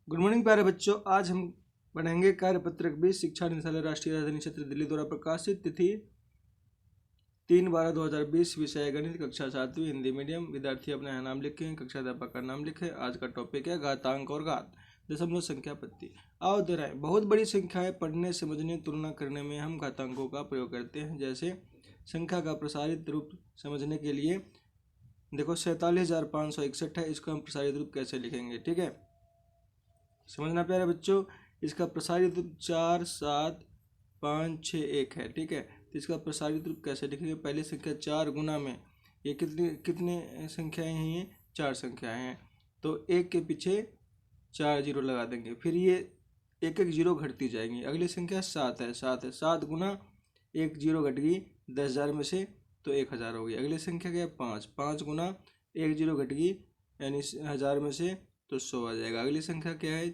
Good morning प्यारे बच्चों। आज हम पढ़ेंगे कार्यपत्रक 20 शिक्षा निदेशालय राष्ट्रीय राजधानी क्षेत्र दिल्ली द्वारा प्रकाशित, तिथि 3/12/2020, विषय गणित, कक्षा 7वीं, हिंदी मीडियम। विद्यार्थी अपना यहाँ नाम लिखें, कक्षा अध्यापक का नाम लिखें। आज का टॉपिक है घातांक और घात, दशमलव संख्या पत्ती। आओ दोहराएं। बहुत बड़ी संख्याएं पढ़ने, समझने, तुलना करने में हम घातांकों का प्रयोग करते हैं। जैसे संख्या का प्रसारित रूप समझने के लिए देखो 47,561 है, इसको हम प्रसारित रूप कैसे लिखेंगे, ठीक है, समझना प्यारे बच्चों। इसका प्रसारित रूप 4,7,5,6,1 है, ठीक है। तो इसका प्रसारित रूप कैसे लिखेंगे? पहली संख्या 4 गुना में ये कितने संख्याएं हैं? ये 4 संख्याएं हैं, तो 1 के पीछे 4 जीरो लगा देंगे, फिर ये एक एक जीरो घटती जाएंगी। अगली संख्या 7 है, 7 गुना 1 जीरो घट गई 10,000 में से, तो 1,000 हो गई। अगली संख्या क्या है? 5 गुना 1 जीरो घट गई यानी 1000 में से, तो 100 आ जाएगा। अगली संख्या क्या है?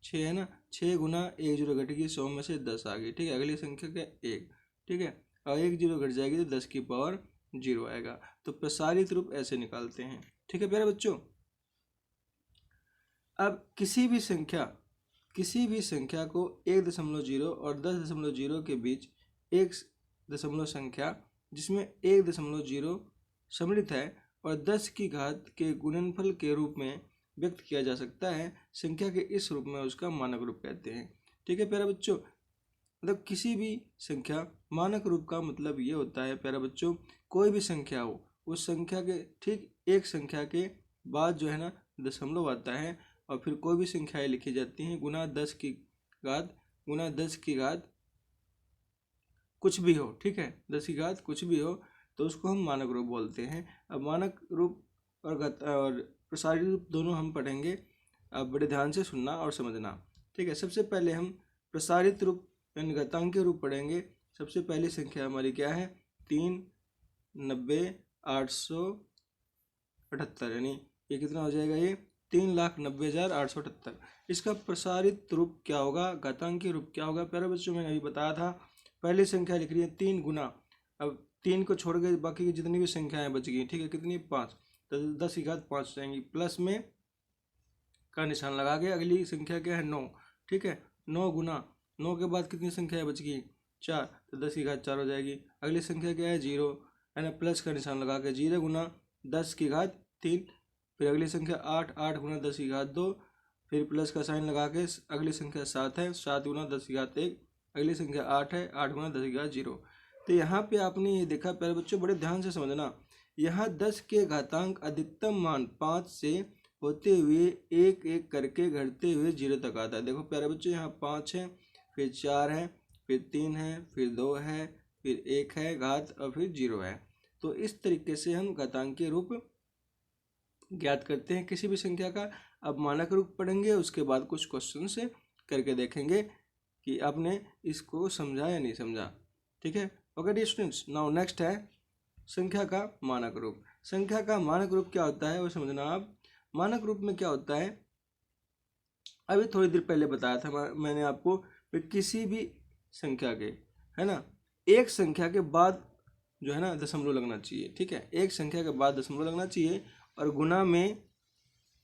6 है ना, 6 गुना 1 जीरो घट गई 100 में से 10 आ गई, ठीक है। अगली संख्या क्या? 1, ठीक है। और 1 जीरो घट जाएगी तो 10 की पावर 0 आएगा। तो प्रसारित रूप ऐसे निकालते हैं, ठीक है प्यारे बच्चों। अब किसी भी संख्या को 1.0 और 10.0 के बीच एक दशमलव संख्या जिसमें 1.0 सम्मिलित है और 10 की घात के गुणनफल के रूप में व्यक्त किया जा सकता है, संख्या के इस रूप में उसका मानक रूप कहते हैं, ठीक है प्यारे बच्चों। मतलब किसी भी संख्या, मानक रूप का मतलब ये होता है प्यारे बच्चों, कोई भी संख्या हो, उस संख्या के ठीक एक संख्या के बाद जो है ना दशमलव आता है, और फिर कोई भी संख्याएं लिखी जाती हैं गुना 10 की घात कुछ भी हो, ठीक है, 10 की घात कुछ भी हो, तो उसको हम मानक रूप बोलते हैं। अब मानक रूप और प्रसारित रूप दोनों हम पढ़ेंगे, अब बड़े ध्यान से सुनना और समझना, ठीक है। सबसे पहले हम प्रसारित रूप यानी घातांकीय रूप पढ़ेंगे। सबसे पहली संख्या हमारी क्या है? 390,878, यानी ये कितना हो जाएगा? ये 3,90,878। इसका प्रसारित रूप क्या होगा? घातांकीय रूप क्या होगा प्यारे बच्चों? मैंने अभी बताया था, पहली संख्या लिख रही है 3 गुना, अब 3 को छोड़ के बाकी की जितनी भी संख्याएं बच गई, ठीक है, कितनी? 5, तो 10 की घात 5 जाएंगी, प्लस में का निशान लगा के। अगली संख्या क्या है? 9, ठीक है। 9 गुना 9 के बाद कितनी संख्या बच गई? 4, तो 10 की घात 4 हो जाएगी। अगली संख्या क्या है? 0, है ना, प्लस का निशान लगा के 0 गुना 10 की घात 3। फिर अगली संख्या 8 गुना 10 की घात 2, फिर प्लस का साइन लगा के अगली संख्या 7 है, 7 गुना 10 की घात 1। अगली संख्या 8 है, 8 गुना 10 की घात 0। तो यहाँ पे आपने ये देखा प्यारे बच्चों, बड़े ध्यान से समझना, यहाँ 10 के घातांक अधिकतम मान 5 से होते हुए एक एक करके घटते हुए 0 तक आता है। देखो प्यारे बच्चों, यहाँ 5 है, फिर 4 है, फिर 3 है, फिर 2 है, फिर 1 है घात, और फिर 0 है। तो इस तरीके से हम घातांकीय रूप ज्ञात करते हैं किसी भी संख्या का। अब मानक रूप पढ़ेंगे, उसके बाद कुछ क्वेश्चन से करके देखेंगे कि आपने इसको समझा या नहीं समझा, ठीक है। Okay dear students, now next है संख्या का मानक रूप। संख्या का मानक रूप क्या होता है वो समझना आप। मानक रूप में क्या होता है, अभी थोड़ी देर पहले बताया था मैंने आपको, किसी भी संख्या के, है ना, एक संख्या के बाद जो है ना दशमलव लगना चाहिए, ठीक है, एक संख्या के बाद दशमलव लगना चाहिए, और गुना में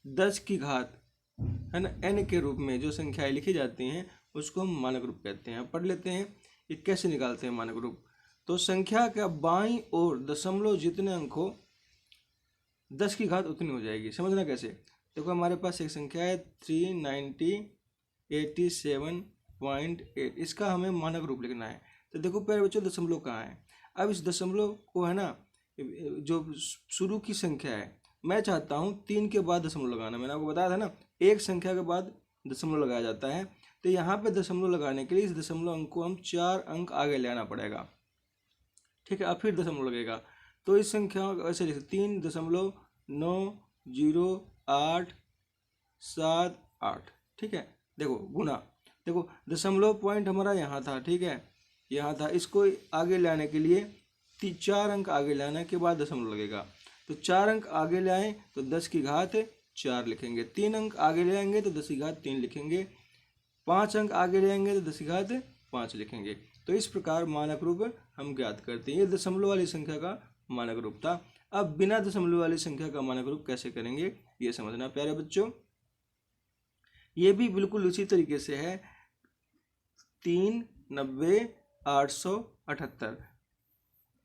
10 की घात, है ना, n के रूप में जो संख्याएं लिखी जाती हैं उसको हम मानक रूप कहते हैं। पढ़ लेते हैं ये कैसे निकालते हैं मानक रूप। तो संख्या का बाईं ओर दशमलव जितने अंक हो 10 की घात उतनी हो जाएगी। समझना कैसे? देखो हमारे पास एक संख्या है 390,87.8, इसका हमें मानक रूप लिखना है। तो देखो प्यारे बच्चों, दशमलव कहाँ है? अब इस दशमलव को, है ना, जो शुरू की संख्या है, मैं चाहता हूँ 3 के बाद दशमलव लगाना। मैंने आपको बताया था ना, एक संख्या के बाद दशमलव लगाया जाता है। तो यहाँ पे दशमलव लगाने के लिए इस दशमलव अंक को हम 4 अंक आगे ले आना पड़ेगा, ठीक है, अब फिर दशमलव लगेगा। तो इस संख्या को ऐसे लिखते 3.900878, ठीक है। देखो गुना, देखो दशमलव पॉइंट हमारा यहाँ था, ठीक है, यहाँ था, इसको आगे ले आने के लिए 4 अंक आगे ले आने के बाद दशमलव लगेगा। तो 4 अंक आगे ले आए तो 10 की घात 4 लिखेंगे, 3 अंक आगे ले आएंगे तो 10 की घात 3 लिखेंगे, 5 अंक आगे ले आएंगे तो 10 की घात 5 लिखेंगे। तो इस प्रकार मानक रूप हम ज्ञात करते हैं। ये दशमलव वाली संख्या का मानक रूप था। अब बिना दशमलव वाली संख्या का मानक रूप कैसे करेंगे ये समझना प्यारे बच्चों। ये भी बिल्कुल उसी तरीके से है 3, 90, 878।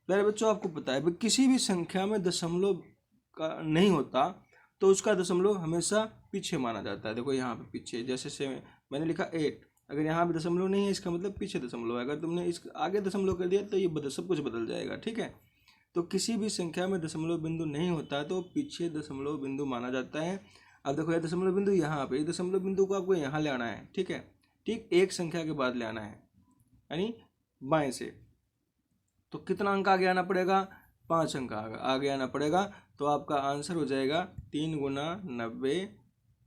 प्यारे बच्चों आपको पता है किसी भी संख्या में दशमलव का नहीं होता तो उसका दशमलव हमेशा पीछे माना जाता है। देखो यहाँ पे पीछे, जैसे से मैंने लिखा 8, अगर यहाँ पे दशमलव नहीं है इसका मतलब पीछे दशमलव है। अगर तुमने इस आगे दशमलव कर दिया तो ये सब कुछ बदल जाएगा। ठीक है, तो किसी भी संख्या में दशमलव बिंदु नहीं होता तो पीछे दशमलव बिंदु माना जाता है। अब देखो ये दशमलव बिंदु यहाँ पे, दशमलव बिंदु को आपको यहाँ ले आना है। ठीक है, ठीक एक संख्या के बाद ले आना है, यानी बाएं से। तो कितना अंक आगे आना पड़ेगा? 5 अंक आगे आना पड़ेगा। तो आपका आंसर हो जाएगा 3 गुना 90,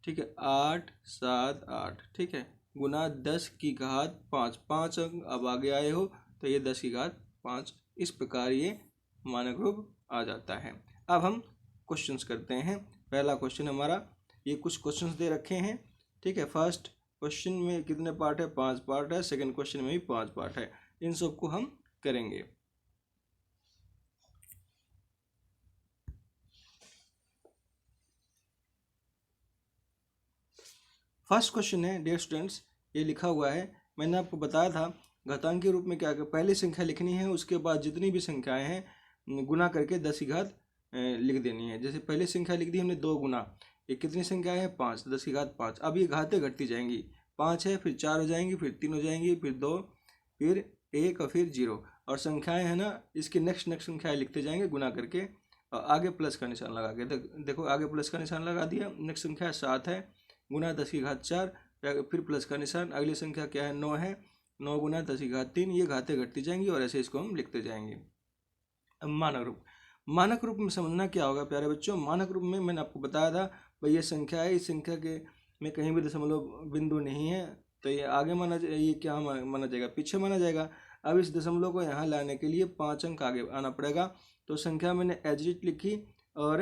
ठीक है, 8, 7, 8, ठीक है, गुना 10 की घात 5। 5 अंक अब आगे आए हो तो ये 10 की घात 5। इस प्रकार ये मानक रूप आ जाता है। अब हम क्वेश्चंस करते हैं। पहला क्वेश्चन हमारा, ये कुछ क्वेश्चंस दे रखे हैं। ठीक है, फर्स्ट क्वेश्चन में कितने पार्ट है? 5 पार्ट है। सेकंड क्वेश्चन में भी 5 पार्ट है। इन सबको हम करेंगे। फर्स्ट क्वेश्चन है डियर स्टूडेंट्स, ये लिखा हुआ है, मैंने आपको बताया था घातांकीय रूप में क्या पहली संख्या लिखनी है, उसके बाद जितनी भी संख्याएं हैं गुना करके 10 की घात लिख देनी है। जैसे पहली संख्या लिख दी हमने 2 गुना, ये कितनी संख्या है? 5, 10 की घात 5। अब ये घातें घटती जाएंगी, 5 है, फिर 4 हो जाएंगी, फिर 3 हो जाएंगी, फिर 2, फिर 1 और फिर 0। और संख्याएं है ना, इसकी नेक्स्ट संख्याएं लिखते जाएंगे गुना करके, और आगे प्लस का निशान लगा के। देखो आगे प्लस का निशान लगा दिया। नेक्स्ट संख्या 7 है, गुना 10 की घात 4, फिर प्लस का निशान। अगली संख्या क्या है? 9 है, 9 गुना 10 की घात 3। ये घातें घटती जाएंगी और ऐसे इसको हम लिखते जाएंगे। अब मानक रूप में समझना क्या होगा प्यारे बच्चों? मानक रूप में मैंने आपको बताया था भाई ये संख्या है, इस संख्या के में कहीं भी दशमलव बिंदु नहीं है तो ये आगे ये क्या माना जाएगा? पीछे माना जाएगा। अब इस दशमलव को यहाँ लाने के लिए 5 अंक आगे आना पड़ेगा। तो संख्या मैंने एजिट लिखी और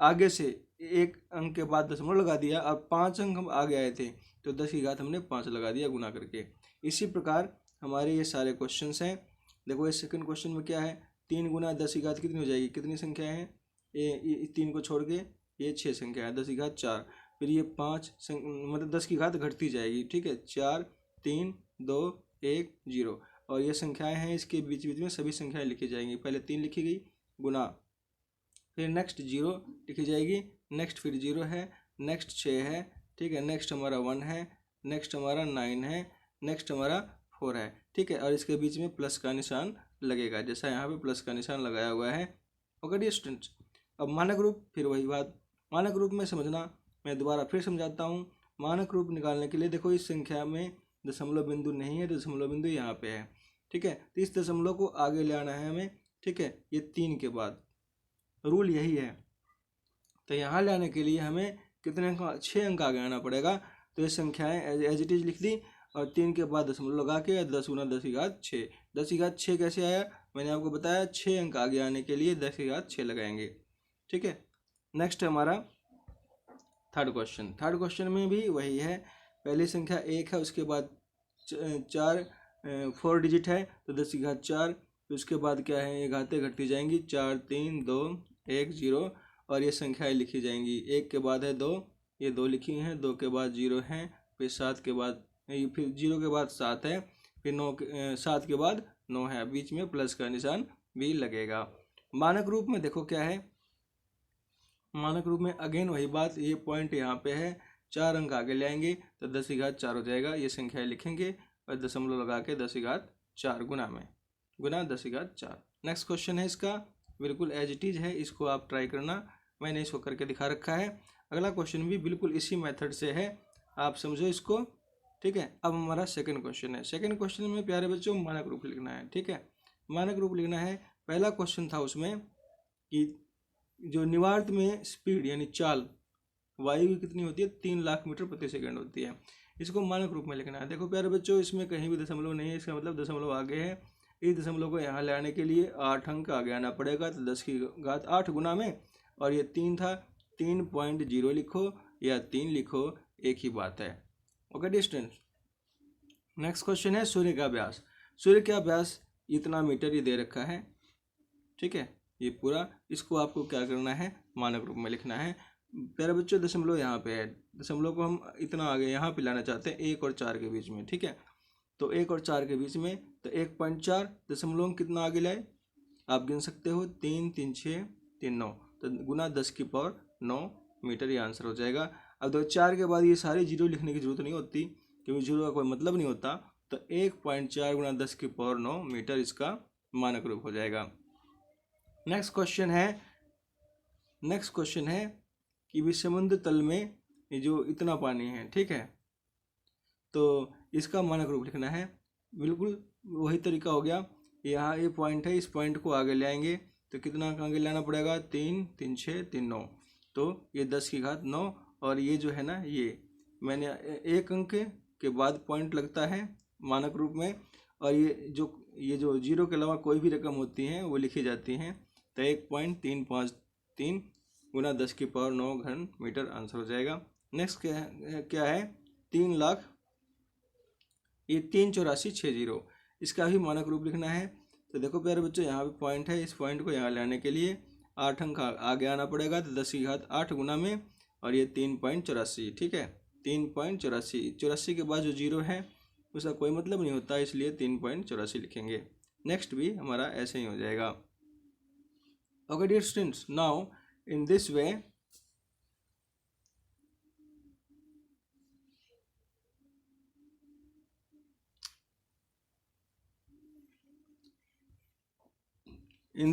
आगे से 1 अंक के बाद दशमलव लगा दिया। अब 5 अंक हम आगे आए थे तो 10 की घात हमने 5 लगा दिया गुना करके। इसी प्रकार हमारे ये सारे क्वेश्चंस हैं। देखो ये सेकंड क्वेश्चन में क्या है? 3 गुना 10 की घात कितनी हो जाएगी? कितनी संख्या है? ये 3 को छोड़ के ये 6 संख्या है, 10 की घात 4। फिर ये 5 मतलब 10 की घात घटती जाएगी। ठीक है, 4, 3, 2, 1, 0। और ये संख्याएं हैं, इसके बीच बीच में सभी संख्याएं लिखी जाएंगी। पहले 3 लिखी गई गुना, फिर नेक्स्ट 0 लिखी जाएगी, नेक्स्ट फिर 0 है, नेक्स्ट 6 है, ठीक है, नेक्स्ट हमारा 1 है, नेक्स्ट हमारा 9 है, नेक्स्ट हमारा 4 है। ठीक है, और इसके बीच में प्लस का निशान लगेगा, जैसा यहाँ पे प्लस का निशान लगाया हुआ है। ओके डियर स्टूडेंट्स, अब मानक रूप, फिर वही बात, मानक रूप में समझना मैं दोबारा फिर समझाता हूँ। मानक रूप निकालने के लिए देखो इस संख्या में दशमलव बिंदु नहीं है, दशमलव बिंदु यहाँ पे है। ठीक है, तो इस दशमलव को आगे ले आना है हमें। ठीक है, ये 3 के बाद रूल यही है। तो यहाँ ले आने के लिए हमें कितने अंक? 6 अंक आगे आना पड़ेगा। तो ये संख्याएं एज इट इज लिख दी और 3 के बाद दशमलव लगा के 10 गुना 10 की घात 6। 10 की घात 6 कैसे आया? मैंने आपको बताया 6 अंक आगे आने के लिए 10 की घात 6 लगाएंगे। ठीक है, नेक्स्ट हमारा थर्ड क्वेश्चन। थर्ड क्वेश्चन में भी वही है, पहली संख्या 1 है, उसके बाद 4 डिजिट है तो 10 की घात 4। फिर उसके बाद क्या है? ये घातें घटती जाएंगी, 4, 3, 2, 1, 0। और ये संख्याएं लिखी जाएंगी। 1 के बाद है 2, ये 2 लिखी हैं, 2 के बाद 0 है, फिर 7 के बाद, फिर 0 के बाद 7 है, फिर 7 के बाद 9 है, बीच में प्लस का निशान भी लगेगा। मानक रूप में देखो क्या है? मानक रूप में अगेन वही बात, ये पॉइंट यहाँ पे है, 4 अंक आगे ले आएंगे तो 10 की घात 4 हो जाएगा। ये संख्याएं लिखेंगे और दशमलव लगा के 10 की घात 4 गुना 10 की घात 4। नेक्स्ट क्वेश्चन है इसका, बिल्कुल एज इट इज है, इसको आप ट्राई करना, मैंने इसको करके दिखा रखा है। अगला क्वेश्चन भी बिल्कुल इसी मेथड से है, आप समझो इसको। ठीक है, अब हमारा सेकंड क्वेश्चन है। सेकंड क्वेश्चन में प्यारे बच्चों मानक रूप लिखना है। ठीक है, मानक रूप लिखना है। पहला क्वेश्चन था उसमें कि जो निवार्त में स्पीड यानी चाल वायु की कितनी होती है? 3 लाख मीटर प्रति सेकंड होती है। इसको मानक रूप में लिखना है। देखो प्यारे बच्चों, इसमें कहीं भी दशमलव नहीं है, इसका मतलब दशमलव आगे है। इस दशमलव को यहाँ ले आने के लिए 8 अंक आगे आना पड़ेगा, तो 10 की घात 8 गुना में, और ये 3 था, 3.0 लिखो या 3 लिखो, एक ही बात है। Okay distance. नेक्स्ट क्वेश्चन है सूर्य का व्यास। सूर्य का व्यास इतना मीटर ये दे रखा है। ठीक है, ये पूरा, इसको आपको क्या करना है? मानक रूप में लिखना है। प्यारे बच्चों दशमलव यहाँ पे है, दशमलव को हम इतना आगे यहाँ पे लाना चाहते हैं 1 और 4 के बीच में, ठीक है। तो 1 और 4 के बीच में, तो 1.4 दशमलव कितना आगे लाए, आप गिन सकते हो 3 3 6 3 9, तो गुना 10⁻9 मीटर, ये आंसर हो जाएगा। अब देखो 4 के बाद ये सारे जीरो लिखने की जरूरत नहीं होती क्योंकि जीरो का कोई मतलब नहीं होता, तो 1.4 गुना 10⁻9 मीटर इसका मानक रूप हो जाएगा। नेक्स्ट क्वेश्चन है कि भी समुद्र तल में ये जो इतना पानी है, ठीक है, तो इसका मानक रूप लिखना है। बिल्कुल वही तरीका हो गया, यहाँ ये पॉइंट है, इस पॉइंट को आगे ले आएंगे तो कितना आगे लाना पड़ेगा, 3 3 6 3 9, तो ये 10⁻9, और ये जो है ना, ये मैंने एक अंक के बाद पॉइंट लगता है मानक रूप में, और ये जो जीरो के अलावा कोई भी रकम होती हैं वो लिखी जाती हैं, तो 1.353 गुना 10⁻9 घन मीटर आंसर हो जाएगा। नेक्स्ट क्या है 3 लाख, ये 38460, इसका भी मानक रूप लिखना है। तो देखो प्यारे बच्चों यहाँ पे पॉइंट है, इस पॉइंट को यहाँ लाने के लिए 8 अंक आगे आना पड़ेगा, तो 10⁸8 गुना में, और ये 3.84, ठीक है, 3.84, 84 के बाद जो जीरो है उसका कोई मतलब नहीं होता, इसलिए 3.84 लिखेंगे। नेक्स्ट भी हमारा ऐसे ही हो जाएगा। Okay dear students, now in this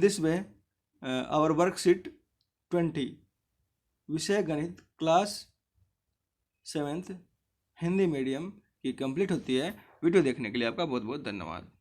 way our worksheet 20 विषय गणित क्लास 7th हिंदी मीडियम की कंप्लीट होती है। वीडियो देखने के लिए आपका बहुत बहुत धन्यवाद।